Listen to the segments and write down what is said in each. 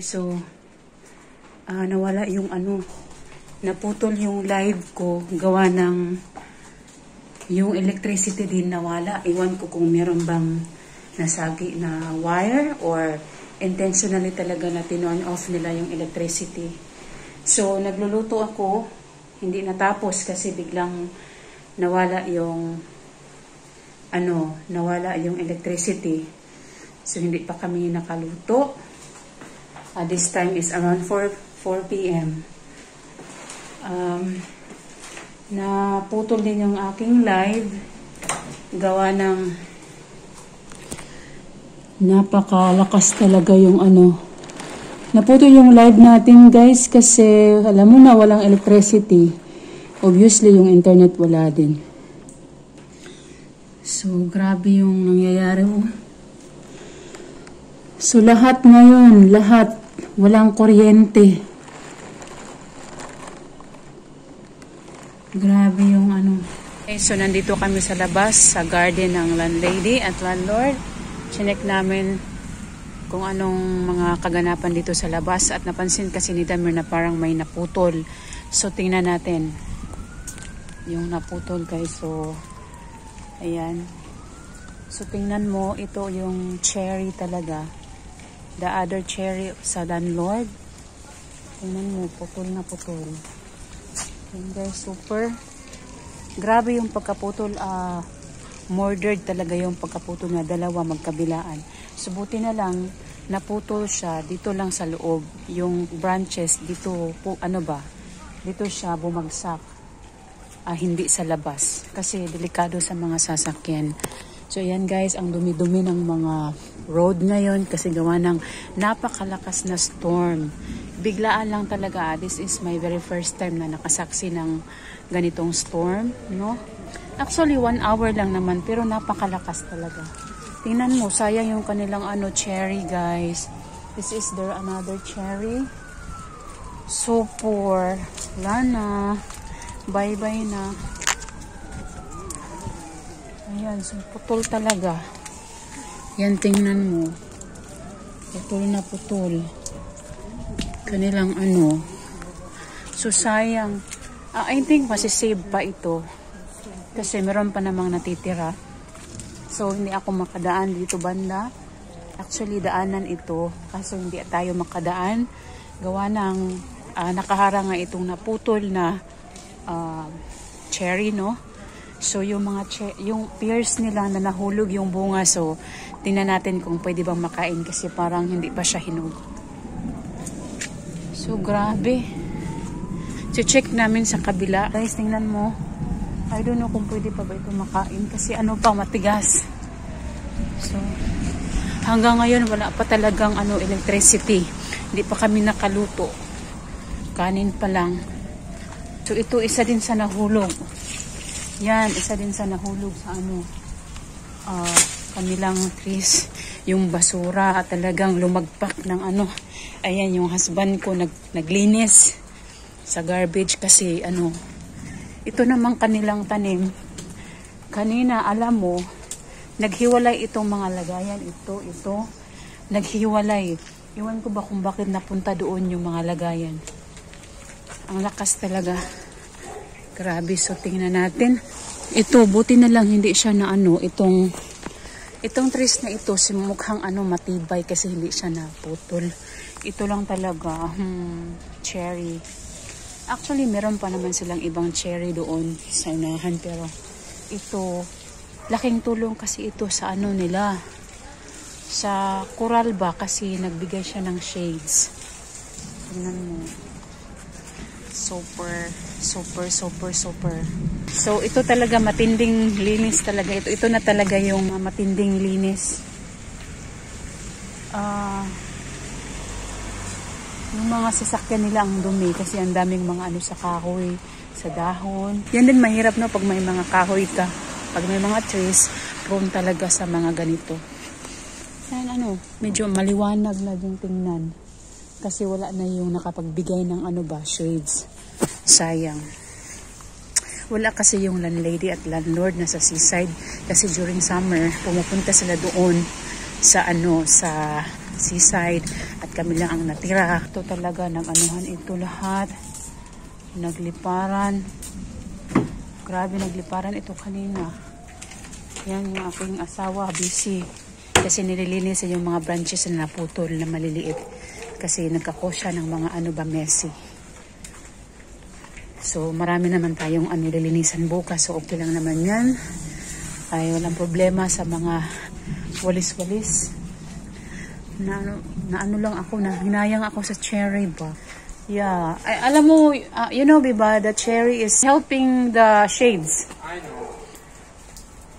guys, so nawala yung naputol yung live ko gawa ng yung electricity din nawala. Iwan ko kung meron bang nasagi na wire or intentionally talaga na tinon off nila yung electricity. So nagluluto ako, hindi natapos kasi biglang nawala yung nawala yung electricity. So hindi pa kami nakaluto. This time is around 4 p.m. Naputol din yung aking live gawa ng napakalakas talaga yung naputol yung live natin guys kasi alam mo na walang electricity. Obviously yung internet wala din. So grabe yung nangyayari. So lahat ngayon, walang kuryente. Grabe yung Okay, so nandito kami sa labas, sa garden ng landlady at landlord. Chinek namin kung anong mga kaganapan dito sa labas at napansin kasi ni Damir na parang may naputol. So tingnan natin yung naputol guys. So ayan. So tingnan mo, ito yung cherry talaga. The other cherry sa landlord. Tingnan mo, putol na putol. Ayan guys, super. Grabe yung pagkaputol. Murdered talaga yung pagkaputol na dalawa magkabilaan. So buti na lang, naputol siya dito lang sa loob. Yung branches dito, dito siya bumagsak. Hindi sa labas. Kasi delikado sa mga sasakyan. So ayan guys, ang dumi-dumi ng mga road ngayon kasi gawa ng napakalakas na storm. Biglaan lang talaga. This is my very first time na nakasaksi ng ganitong storm, no? Actually 1 hour lang naman pero napakalakas talaga. Tingnan mo, sayang yung kanilang cherry guys. This is their another cherry. So poor. Wala na. Bye-bye na. Ayan, so putol talaga. Yan, tingnan mo. Putol na putol. Kanilang So, sayang. I think masisave pa ito. Kasi meron pa namang natitira. So, hindi ako makadaan dito banda. Actually, daanan ito. Kaso hindi tayo makadaan. Gawa ng nakaharang nga itong naputol na cherry, no? So, yung yung pears nila na nahulog yung bunga. So, tingnan natin kung pwede bang makain kasi parang hindi pa siya hinog. So, grabe. So, check namin sa kabila. Guys, tingnan mo. I don't know kung pwede pa ba ito makain kasi matigas. So, hanggang ngayon wala pa talagang electricity. Hindi pa kami nakaluto. Kanin pa lang. So, ito isa din sa nahulog. Yan, isa din sa nahulog sa kanilang trees. Yung basura at talagang lumagpak ng Ayan, yung husband ko naglinis sa garbage kasi ito namang kanilang tanim. Kanina, alam mo, naghiwalay itong mga lagayan. Ito, naghiwalay. Iwan ko ba kung bakit napunta doon yung mga lagayan. Ang lakas talaga. Grabe, so tingnan natin. Ito, buti na lang hindi siya na itong trees na ito, mukhang matibay kasi hindi siya naputol. Ito lang talaga, cherry. Actually, meron pa naman silang ibang cherry doon sa unahan, pero ito, laking tulong kasi ito sa nila. Sa coral ba kasi nagbigay siya ng shades. Tingnan mo. Super. So, ito talaga matinding linis talaga. Ito na talaga yung matinding linis. Yung mga sasakyan nila ang dumi kasi ang daming mga sa kahoy, sa dahon. Yan din mahirap pag may mga kahoy ka. Pag may mga trees, prone talaga sa mga ganito. Yan medyo maliwanag na yung tingnan. Kasi wala na yung nakapagbigay ng shades. Sayang. Wala kasi yung landlady at landlord na sa seaside kasi during summer pumupunta sila doon sa seaside at kami lang ang natira. Ito talaga nag-anuhan ito lahat. Nagliparan. Grabe, nagliparan ito kanina. Yan yung aking asawa, busy. Kasi nililinis yung mga branches na naputol na maliliit. Kasi nagkakosya ng mga messy. So marami naman tayong lilinisan bukas. So okay lang naman yan. Ay walang problema sa mga walis-walis. Na ano lang ako, na hinayang ako sa cherry ba. Yeah. Ay, alam mo, you know, Biba, the cherry is helping the shades. I know.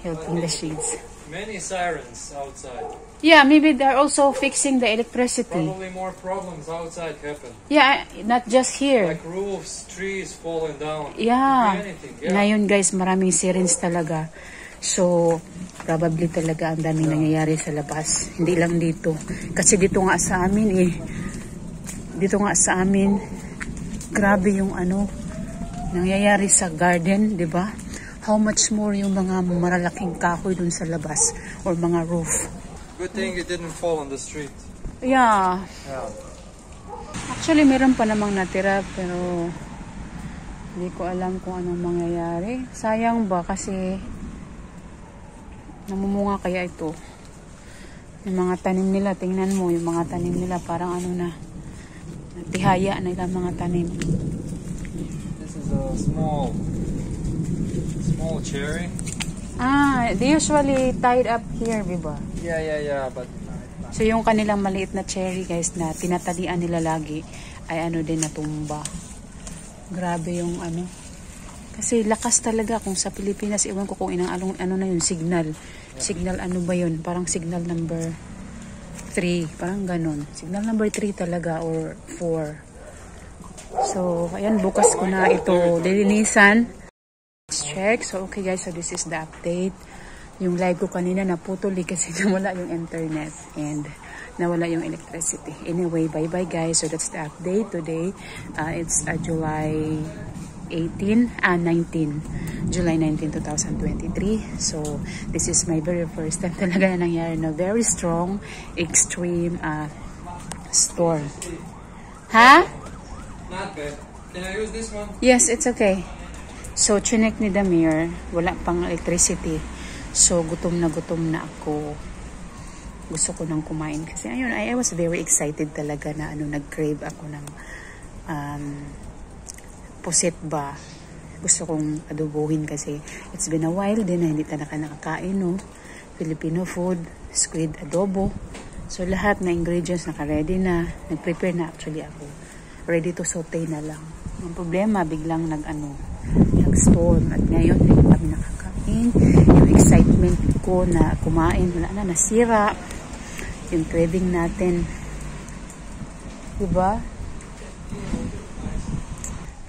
Helping the shades. Many sirens outside. Yeah, maybe they're also fixing the electricity. Probably more problems outside happen. Yeah, not just here. Like roofs, trees falling down. Yeah. Anything. Yeah. Ngayon guys, maraming sirens talaga. So, probably talaga ang daming nangyayari sa labas. Hindi lang dito. Kasi dito nga sa amin grabe yung nangyayari sa garden, di ba? How much more yung mga malalaking kahoy dun sa labas or mga roof. Good thing it didn't fall on the street. Yeah. Yeah. Actually, meron pa namang natira pero hindi ko alam kung anong mangyayari. Sayang ba kasi namumunga kaya ito. Yung mga tanim nila, tingnan mo, yung mga tanim nila parang natihaya na ilang mga tanim. This is a small cherry. They usually tied up here, diba? Yeah, but So yung kanilang maliit na cherry guys na tinatalian nila lagi ay din natumba. Grabe yung Kasi lakas talaga kung sa Pilipinas, iwan ko kung na yun, signal. Signal ba yun? Parang signal number 3. Parang ganun. Signal number 3 talaga or 4. So, ayan, bukas ko na ito lilinisan. Let's check. So, okay guys, so this is the update. Yung live ko kanina naputol kasi nawala yung internet and nawala yung electricity. Anyway, bye-bye guys. So, that's the update today. It's July 19, 2023. So, this is my very first time talaga na nangyari na very strong, extreme storm. Ha? not bad. Can I use this one? Yes, it's okay. So, chinek ni Damir, wala pang electricity. So, gutom na ako. Gusto ko nang kumain. Kasi, ayun, I was very excited talaga na nag-crave ako ng pusit ba. Gusto kong adobohin kasi it's been a while din na hindi talaga nakakain, no? Filipino food, squid adobo. So, lahat na ingredients naka-ready na. Nag-prepare na actually ako. Ready to saute na lang. Ang problema, biglang nag-storm. At ngayon, hindi kami nakakain. Yung excitement ko na kumain, wala na, nasira. Yung craving natin. Diba?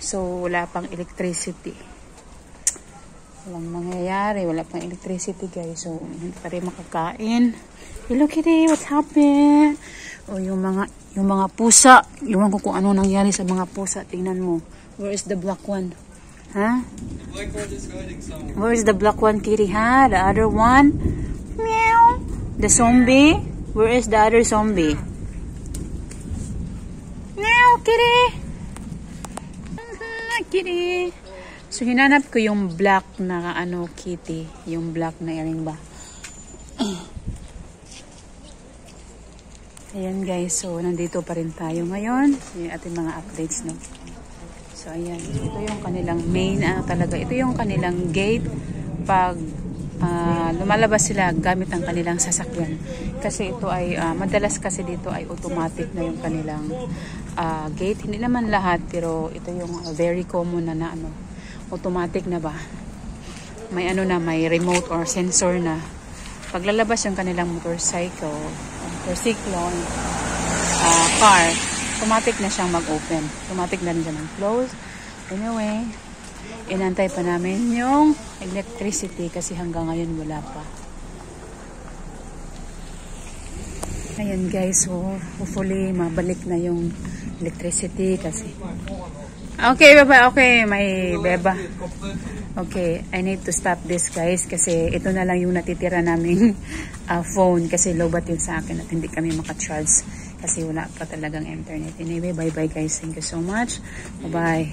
So, wala pang electricity. Walang mangyayari. Wala pang electricity, guys. So, hindi pa rin makakain. Hello, Kitty. What's happened? O, yung mga pusa. Iwan ko kung ano nangyari sa mga pusa. Tingnan mo. Where is the black one? Huh? The black one is hiding somewhere. Where is the black one, Kitty? Huh? The other one? Meow. The zombie? Where is the other zombie? Meow, Kitty. Kitty. So, hinanap ko yung black na kitty. Yung black na earring ba. Ayan guys. So, nandito pa rin tayo ngayon. Yung ating mga updates, no. So, ayan. Ito yung kanilang main, talaga. Ito yung kanilang gate pag lumalabas sila gamit ang kanilang sasakyan. Kasi ito ay, madalas kasi dito ay automatic na yung kanilang gate. Hindi naman lahat, pero ito yung very common na automatic na ba. May may remote or sensor na. Paglalabas yung kanilang motorcycle, car, automatic na siyang mag-open. Automatic na rin siya mag-close. Anyway, inantay pa namin yung electricity kasi hanggang ngayon wala pa. Ayan guys, so hopefully mabalik na yung electricity kasi. Okay, baba, okay, may beba. Okay, I need to stop this guys kasi ito na lang yung natitira naming phone kasi low bat yun sa akin at hindi kami makacharge kasi wala pa talagang internet. Anyway, bye bye guys. Thank you so much. Bye bye.